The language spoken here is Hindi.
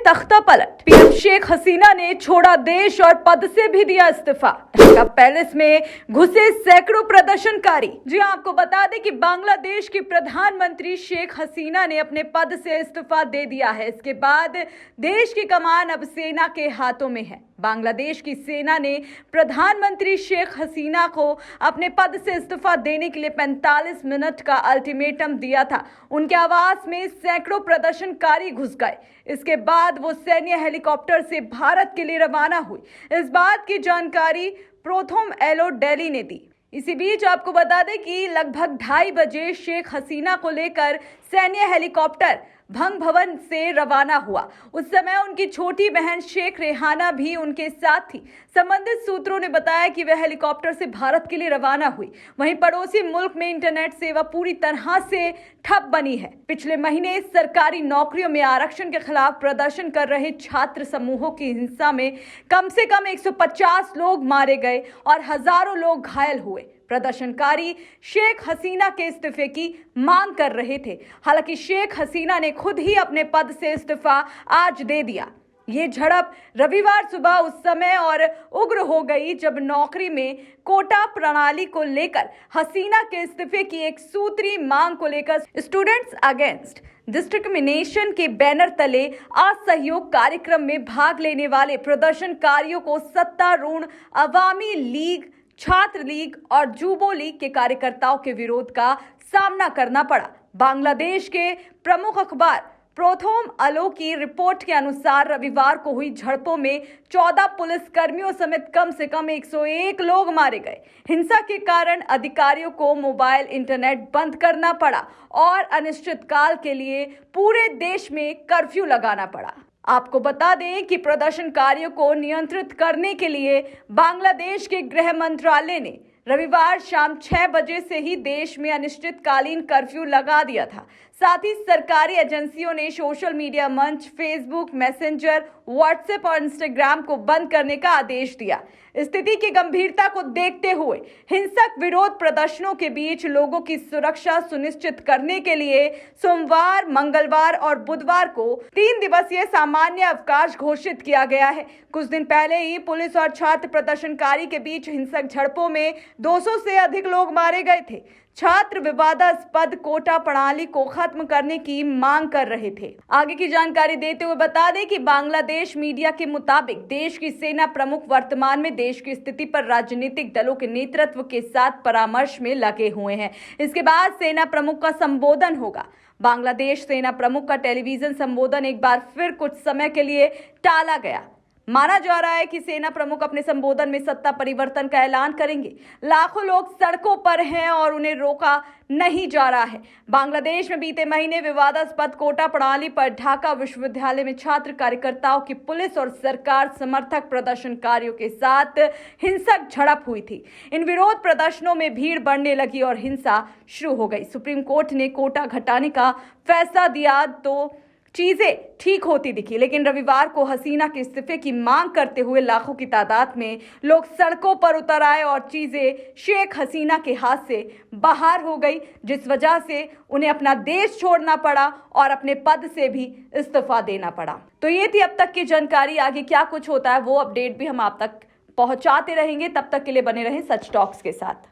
तख्ता पलट। पीएम शेख हसीना ने छोड़ा देश और पद से भी दिया इस्तीफा। ढाका पैलेस में घुसे सैकड़ों प्रदर्शनकारी। जी आपको बता दें कि बांग्लादेश की प्रधानमंत्री शेख हसीना ने अपने पद से इस्तीफा दे दिया है। इसके बाद देश की कमान अब सेना के हाथों में है। बांग्लादेश की सेना ने प्रधानमंत्री शेख हसीना को अपने पद से इस्तीफा देने के लिए 45 मिनट का अल्टीमेटम दिया था। उनके आवास में सैकड़ों प्रदर्शनकारी घुस गए। इसके बाद वो सैन्य हेलीकॉप्टर से भारत के लिए रवाना हुई। इस बात की जानकारी प्रोथम एलो दिल्ली ने दी। इसी बीच आपको बता दें कि लगभग 2:30 बजे शेख हसीना को लेकर सैन्य हेलीकॉप्टर भंग भवन से रवाना हुआ। उस समय उनकी छोटी बहन शेख रेहाना भी उनके साथ थी। संबंधित सूत्रों ने बताया कि वह हेलीकॉप्टर से भारत के लिए रवाना हुई। वहीं पड़ोसी मुल्क में इंटरनेट सेवा पूरी तरह से ठप बनी है। पिछले महीने सरकारी नौकरियों में आरक्षण के खिलाफ प्रदर्शन कर रहे छात्र समूहों की हिंसा में कम से कम 150 लोग मारे गए और हजारों लोग घायल हुए। प्रदर्शनकारी शेख हसीना के इस्तीफे की मांग कर रहे थे। हालांकि शेख हसीना ने खुद ही अपने पद से इस्तीफा आज दे दिया। ये झड़प रविवार सुबह उस समय और उग्र हो गई जब नौकरी में कोटा प्रणाली को लेकर हसीना के इस्तीफे की एक सूत्री मांग को लेकर स्टूडेंट्स अगेंस्ट डिस्क्रिमिनेशन के बैनर तले असहयोग कार्यक्रम में भाग लेने वाले प्रदर्शनकारियों को सत्तारूढ़ अवामी लीग, छात्र लीग और जुबो लीग के कार्यकर्ताओं के विरोध का सामना करना पड़ा। बांग्लादेश के प्रमुख अखबार प्रोथम अलो की रिपोर्ट के अनुसार रविवार को हुई झड़पों में 14 पुलिसकर्मियों समेत कम से कम 101 लोग मारे गए। हिंसा के कारण अधिकारियों को मोबाइल इंटरनेट बंद करना पड़ा और अनिश्चितकाल के लिए पूरे देश में कर्फ्यू लगाना पड़ा। आपको बता दें कि प्रदर्शनकारियों को नियंत्रित करने के लिए बांग्लादेश के गृह मंत्रालय ने रविवार शाम 6 बजे से ही देश में अनिश्चितकालीन कर्फ्यू लगा दिया था। साथ ही सरकारी एजेंसियों ने सोशल मीडिया मंच, फेसबुक, मैसेंजर, व्हाट्सएप और इंस्टाग्राम को बंद करने का आदेश दिया। स्थिति की गंभीरता को देखते हुए हिंसक विरोध प्रदर्शनों के बीच लोगों की सुरक्षा सुनिश्चित करने के लिए सोमवार, मंगलवार और बुधवार को 3 दिवसीय सामान्य अवकाश घोषित किया गया है। कुछ दिन पहले ही पुलिस और छात्र प्रदर्शनकारी के बीच हिंसक झड़पों में 200 से अधिक लोग मारे गए थे। छात्र विवादास्पद कोटा प्रणाली को खत्म करने की मांग कर रहे थे। आगे की जानकारी देते हुए बता दें कि बांग्लादेश मीडिया के मुताबिक देश की सेना प्रमुख वर्तमान में देश की स्थिति पर राजनीतिक दलों के नेतृत्व के साथ परामर्श में लगे हुए हैं। इसके बाद सेना प्रमुख का संबोधन होगा। बांग्लादेश सेना प्रमुख का टेलीविजन संबोधन एक बार फिर कुछ समय के लिए टाला गया। माना जा रहा है कि सेना प्रमुख अपने संबोधन में सत्ता परिवर्तन का ऐलान करेंगे। लाखों लोग सड़कों पर हैं और उन्हें रोका नहीं जा रहा है। बांग्लादेश में बीते महीने विवादास्पद कोटा प्रणाली पर ढाका विश्वविद्यालय में छात्र कार्यकर्ताओं की पुलिस और सरकार समर्थक प्रदर्शनकारियों के साथ हिंसक झड़प हुई थी। इन विरोध प्रदर्शनों में भीड़ बढ़ने लगी और हिंसा शुरू हो गई। सुप्रीम कोर्ट ने कोटा घटाने का फैसला दिया तो चीजें ठीक होती दिखी, लेकिन रविवार को हसीना के इस्तीफे की मांग करते हुए लाखों की तादाद में लोग सड़कों पर उतर आए और चीजें शेख हसीना के हाथ से बाहर हो गई, जिस वजह से उन्हें अपना देश छोड़ना पड़ा और अपने पद से भी इस्तीफा देना पड़ा। तो ये थी अब तक की जानकारी। आगे क्या कुछ होता है वो अपडेट भी हम आप तक पहुंचाते रहेंगे। तब तक के लिए बने रहें सच टॉक्स के साथ।